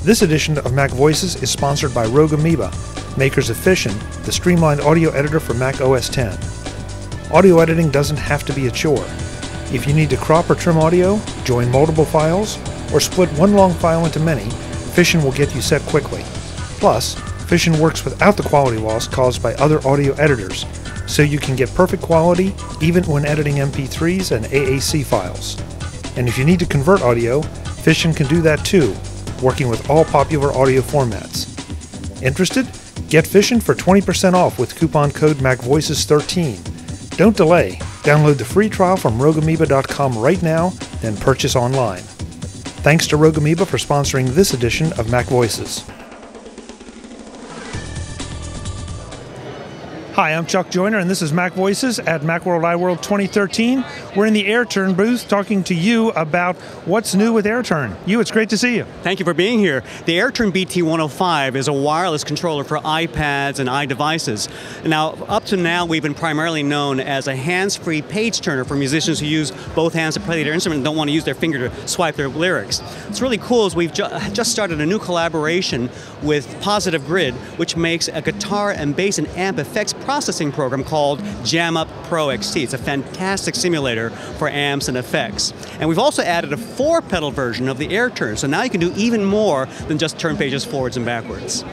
This edition of Mac Voices is sponsored by Rogue Amoeba, makers of Fission, the streamlined audio editor for Mac OS X. Audio editing doesn't have to be a chore. If you need to crop or trim audio, join multiple files, or split one long file into many, Fission will get you set quickly. Plus, Fission works without the quality loss caused by other audio editors, so you can get perfect quality even when editing MP3s and AAC files. And if you need to convert audio, Fission can do that too, working with all popular audio formats. Interested? Get Fission for 20% off with coupon code MacVoices13. Don't delay. Download the free trial from rogueamoeba.com right now, then purchase online. Thanks to Rogue Amoeba for sponsoring this edition of Mac Voices. Hi, I'm Chuck Joyner, and this is Mac Voices at Macworld iWorld 2013. We're in the AirTurn booth talking to you about what's new with AirTurn. Hugh, it's great to see you. Thank you for being here. The AirTurn BT105 is a wireless controller for iPads and iDevices. Now, up to now, we've been primarily known as a hands-free page turner for musicians who use both hands to play their instrument and don't want to use their finger to swipe their lyrics. What's really cool is we've just started a new collaboration with Positive Grid, which makes a guitar and bass and amp effects processing program called Jam Up Pro XT. It's a fantastic simulator for amps and effects. And we've also added a 4-pedal version of the AirTurn, so now you can do even more than just turn pages forwards and backwards.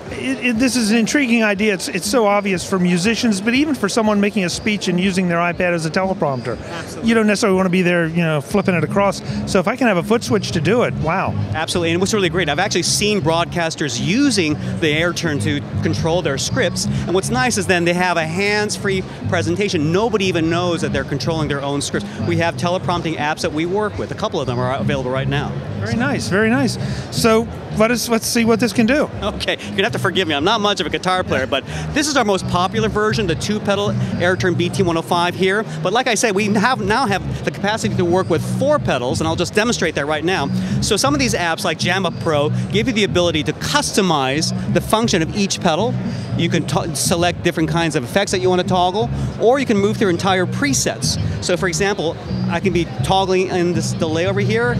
This is an intriguing idea. It's so obvious for musicians, but even for someone making a speech and using their iPad as a teleprompter. Absolutely. You don't necessarily want to be there, flipping it across. So if I can have a foot switch to do it, wow. Absolutely, and what's really great, I've actually seen broadcasters using the AirTurn to control their scripts, and what's nice is then they have a hands-free presentation. Nobody even knows that they're controlling their own scripts. We have teleprompting apps that we work with. A couple of them are available right now. Very nice, very nice. So let's see what this can do. Okay, you're gonna have to forgive me. I'm not much of a guitar player, but this is our most popular version, the 2-pedal AirTurn BT105 here. But like I said, we now have the capacity to work with 4 pedals, and I'll just demonstrate that right now. So some of these apps, like Jam Up Pro, give you the ability to customize the function of each pedal. You can select different kinds of effects that you want to toggle, or you can move through entire presets. So for example, I can be toggling in this delay over here.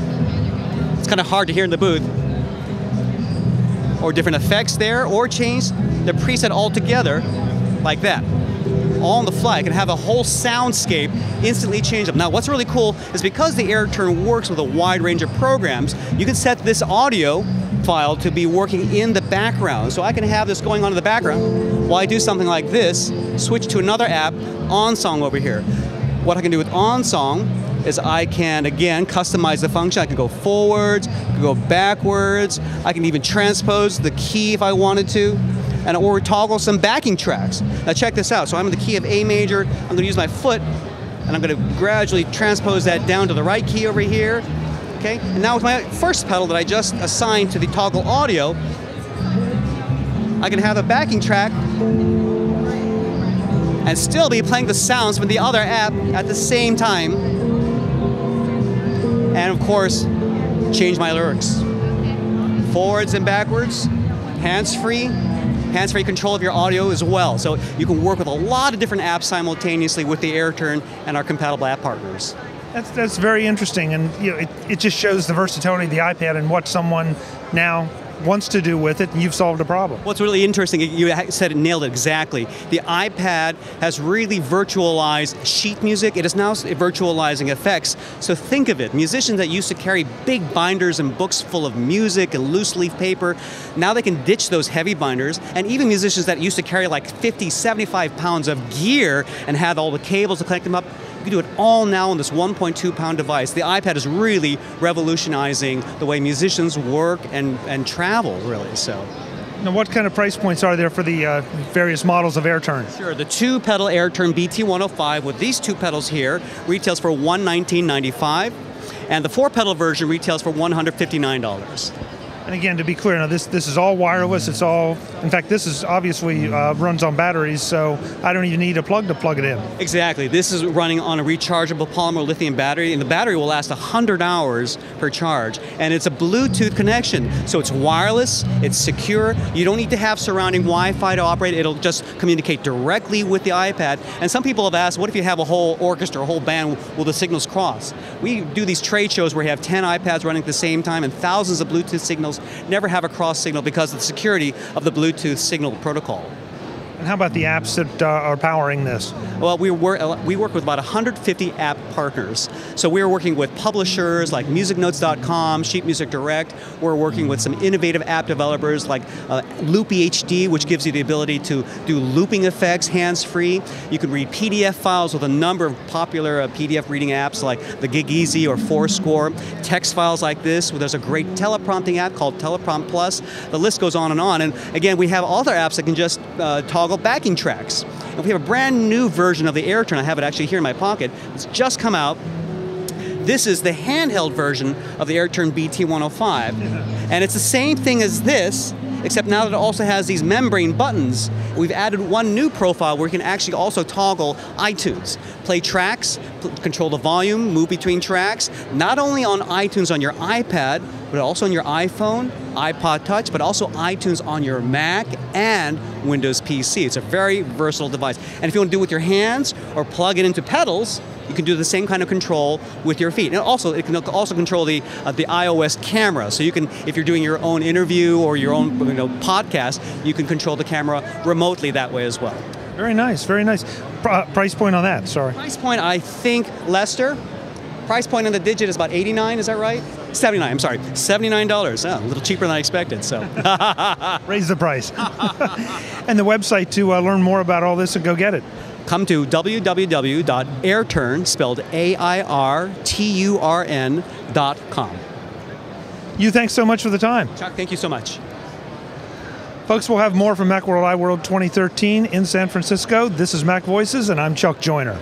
It's kind of hard to hear in the booth. Or different effects there, or change the preset altogether, like that. All on the fly. I can have a whole soundscape instantly change up. Now what's really cool is because the AirTurn works with a wide range of programs, you can set this audio file to be working in the background. So I can have this going on in the background while I do something like this, switch to another app, OnSong over here. What I can do with OnSong is I can, again, customize the function. I can go forwards, I can go backwards, I can even transpose the key if I wanted to, or toggle some backing tracks. Now check this out. So I'm in the key of A major, I'm going to use my foot, and I'm going to gradually transpose that down to the right key over here. Okay? And now with my first pedal that I just assigned to the toggle audio, I can have a backing track and still be playing the sounds from the other app at the same time. And of course, change my lyrics. Forwards and backwards, hands-free control of your audio as well. So you can work with a lot of different apps simultaneously with the AirTurn and our compatible app partners. That's very interesting, and it just shows the versatility of the iPad and what someone now wants to do with it, and you've solved a problem. What's really interesting, you said it, nailed it exactly. The iPad has really virtualized sheet music. It is now virtualizing effects. So think of it, musicians that used to carry big binders and books full of music and loose leaf paper, now they can ditch those heavy binders, and even musicians that used to carry like 50, 75 pounds of gear and have all the cables to connect them up, you can do it all now on this 1.2-pound device. The iPad is really revolutionizing the way musicians work and travel, really. So. Now, what kind of price points are there for the various models of AirTurn? Sure, the 2-pedal AirTurn BT105 with these 2 pedals here retails for $119.95, and the 4-pedal version retails for $159. And again, to be clear, now this is all wireless. It's all, in fact, this is obviously runs on batteries, so I don't even need a plug to plug it in. Exactly. This is running on a rechargeable polymer lithium battery, and the battery will last 100 hours per charge. And it's a Bluetooth connection, so it's wireless, it's secure. You don't need to have surrounding Wi-Fi to operate. It'll just communicate directly with the iPad. And some people have asked, what if you have a whole orchestra, a whole band, will the signals cross? We do these trade shows where you have 10 iPads running at the same time and thousands of Bluetooth signals devices never have a cross signal because of the security of the Bluetooth signal protocol. And how about the apps that are powering this? Well, we work with about 150 app partners. So we're working with publishers like MusicNotes.com, Sheet Music Direct. We're working with some innovative app developers like Loopy HD, which gives you the ability to do looping effects hands-free. You can read PDF files with a number of popular PDF reading apps like the Gig Easy or Fourscore. Text files like this. There's a great teleprompting app called Teleprompt Plus. The list goes on. And again, we have other apps that can just toggle backing tracks. And we have a brand new version of the AirTurn. I have it actually here in my pocket. It's just come out. This is the handheld version of the AirTurn BT105. And it's the same thing as this, except now that it also has these membrane buttons. We've added one new profile where you can actually also toggle iTunes, play tracks, control the volume, move between tracks, not only on iTunes on your iPad, but also on your iPhone, iPod Touch, but also iTunes on your Mac and Windows PC. It's a very versatile device. And if you want to do it with your hands or plug it into pedals, you can do the same kind of control with your feet. And also, it can also control the iOS camera. So you can, if you're doing your own interview or your own podcast, you can control the camera remotely that way as well. Very nice, very nice. Price point on that, sorry. Price point, I think, Lester, price point on the Digit is about $89, is that right? $79, I'm sorry, $79. Oh, a little cheaper than I expected, so. Raise the price. And the website to learn more about all this and go get it. Come to www.airturn, spelled AIRTURN.com. Hugh, thanks so much for the time. Chuck, thank you so much. Folks, we'll have more from Macworld iWorld 2013 in San Francisco. This is Mac Voices, and I'm Chuck Joyner.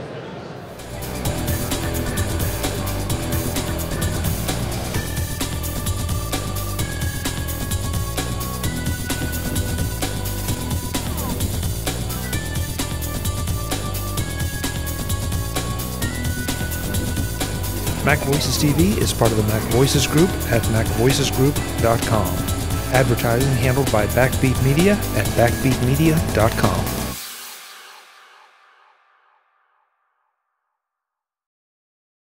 MacVoicesTV is part of the MacVoices Group at MacVoicesGroup.com. Advertising handled by Backbeat Media at BackbeatMedia.com.